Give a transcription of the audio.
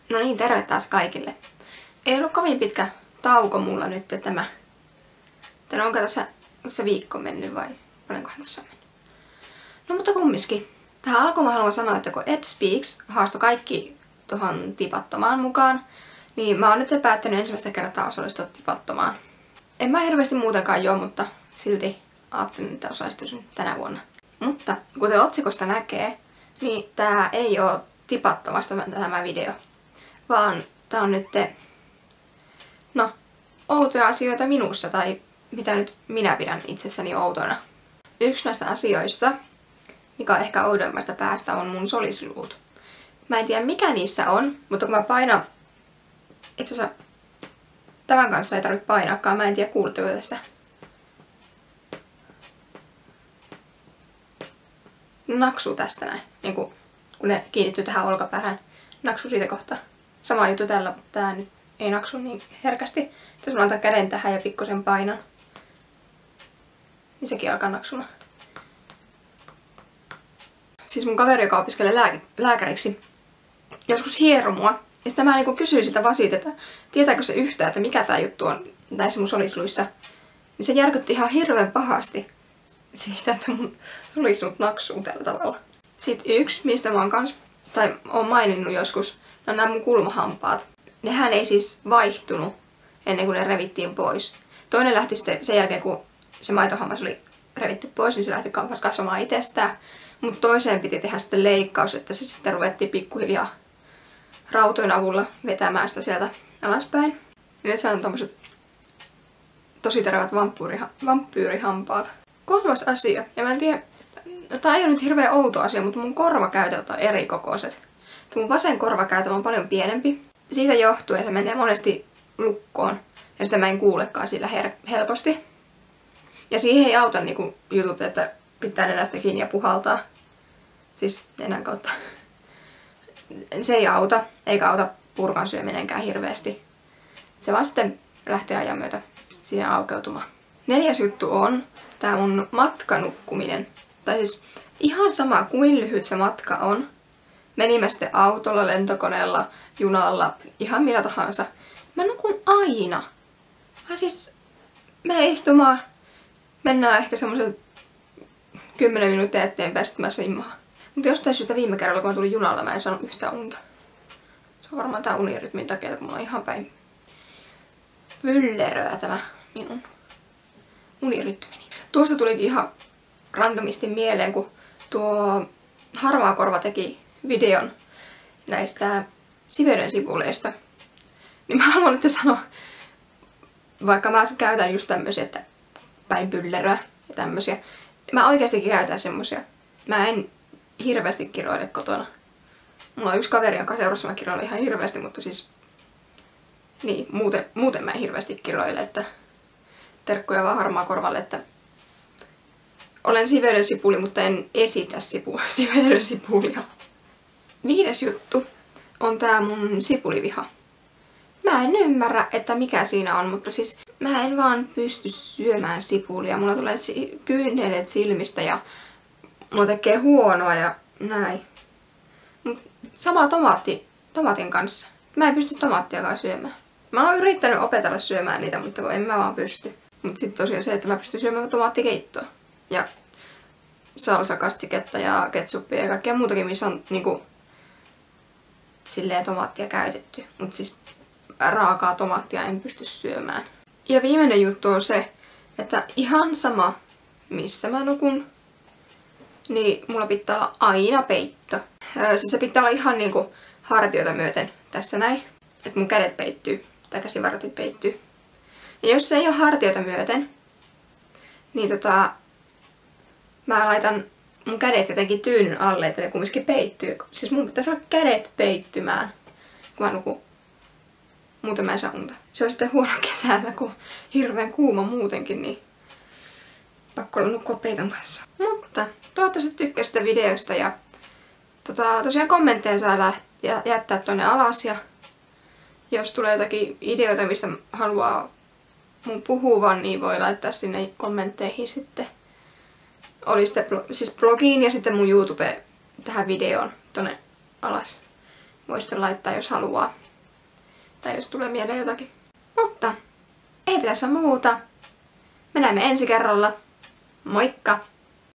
No niin, terve taas kaikille. Ei ollut kovin pitkä tauko mulla nyt tämä. Onko tässä viikko mennyt vai paljonkohan tässä on mennyt? No mutta kumminkin. Tähän alkuun mä haluan sanoa, että kun Ed Speaks haastoi kaikki tuohon tipattomaan mukaan, niin mä oon nyt päättänyt ensimmäistä kertaa osallistua tipattomaan. En mä hirveästi muutenkaan joo, mutta silti ajattelin, että osallistuisin tänä vuonna. Mutta kuten otsikosta näkee, niin tää ei oo tipattomasta tämä video, vaan tää on nyt outoja asioita minussa, tai mitä nyt minä pidän itsessäni outona. Yksi näistä asioista, mikä on ehkä oudoimmasta päästä, on mun solisluut. Mä en tiedä mikä niissä on, mutta kun mä painan, itse asiassa tämän kanssa ei tarvitse painaakaan, mä en tiedä kuuletteko tästä. Naksuu tästä näin, niin kun ne kiinnittyy tähän olkapäähän, naksuu siitä kohtaa. Sama juttu tällä, mutta tää nyt ei naksu niin herkästi. Jos mä antan käden tähän ja pikkusen painan, niin sekin alkaa naksumaan. Siis mun kaveri, joka opiskelee lääkäriksi, joskus hiero mua. Ja sitten mä niinku kysyin sitä Vasit, että tietääkö se yhtään, että mikä tää juttu on näissä mun solisluissa. Niin se järkytti ihan hirveän pahasti siitä, että mun solisluut naksuu tällä tavalla. Sitten yksi, mistä mä oon maininnut joskus, on nämä mun kulmahampaat. Nehän ei siis vaihtunut ennen kuin ne revittiin pois. Toinen lähti sitten sen jälkeen, kun se maitohammas oli revitty pois, niin se lähti kasvamaan itsestään. Mutta toiseen piti tehdä sitten leikkaus, että se sitten ruvettiin pikkuhiljaa rautojen avulla vetämään sitä sieltä alaspäin. Ja nyt on tommoset tosi terävät vampyyrihampaat. Kolmas asia, ja mä en tiedä, tää ei ole nyt hirveän outo asia, mutta mun korvakäytöt on eri kokoiset. Mun vasen korvakäytö on paljon pienempi. Siitä johtuen se menee monesti lukkoon, ja sitä mä en kuulekaan sillä helposti. Ja siihen ei auta niinku jutut, että pitää nenästä kiinni ja puhaltaa. Siis nenän kautta. Se ei auta, eikä auta purkan syöminenkään hirveästi. Se vaan sitten lähtee ajan myötä siihen aukeutumaan. Neljäs juttu on tää mun matkanukkuminen. Tai siis ihan sama kuin lyhyt se matka on. Menimme sitten autolla, lentokoneella, junalla, ihan millä tahansa. Mä nukun aina. Me istumaan. Mennään ehkä semmoisen 10 minuuttia eteenpäin, sitten mä simmaan. Mutta jostain syystä viime kerralla, kun mä tulin junalla, mä en saanut yhtään unta. Se on varmaan tää unirytmin takia, kun mulla on ihan päin pylleröä tämä minun unirytmini. Tuosta tulikin ihan randomisti mieleen, kun tuo Harmaa Korva teki videon näistä Siberian sipuleista. Niin mä haluan nyt sanoa, vaikka mä käytän just tämmösiä, että päin pylleröä ja tämmösiä. Mä oikeastikin käytän semmosia. Mä en hirveästi kiroile kotona. Mulla on yksi kaveri, jonka seurassa mä kiroilen ihan hirveästi, mutta siis niin, muuten mä en hirveästi kiroile, että terkkuja vaan Harmaa Korvalle, että olen Siberian sipuli, mutta en esitä Siberian sipulia. 5. juttu on tää mun sipuliviha. Mä en ymmärrä, että mikä siinä on, mutta siis mä en vaan pysty syömään sipulia. Mulla tulee kyyneleet silmistä ja mulla tekee huonoa ja näin. Mut sama tomaatin kanssa. Mä en pysty tomaattiakaan syömään. Mä oon yrittänyt opetella syömään niitä, mutta kun en mä vaan pysty. Mut sit tosiaan se, että mä pystyn syömään tomaattikeittoa. Ja salsakastiketta ja ketsuppia ja kaikkea muutakin, missä on niinku silleen tomaattia käytetty. Mut siis raakaa tomaattia en pysty syömään. Ja viimeinen juttu on se, että ihan sama missä mä nukun, niin mulla pitää olla aina peitto. Siis se pitää olla ihan niinku hartioita myöten tässä näin. Että mun kädet peittyy, tai käsivarret peittyy. Ja jos se ei ole hartioita myöten, niin mä laitan mun kädet jotenkin tyynyn alle, että ne kumminkin peittyy. Siis mun pitää saada kädet peittymään, kun mä nukun. Muuten mä en saa unta. Se on sitten huono kesällä, kun hirveän kuuma muutenkin, niin pakko olla nukkua peiton kanssa. Mutta toivottavasti tykkäsitte videosta ja tosiaan kommentteja saa jättää tonne alas ja jos tulee jotakin ideoita, mistä haluaa mun puhuvan, niin voi laittaa sinne kommentteihin sitten. Oli sitten siis blogiin ja sitten mun YouTube tähän videoon tonne alas. voi sitten laittaa, jos haluaa. Tai jos tulee mieleen jotakin. Mutta eipä tässä muuta. Me näemme ensi kerralla. Moikka!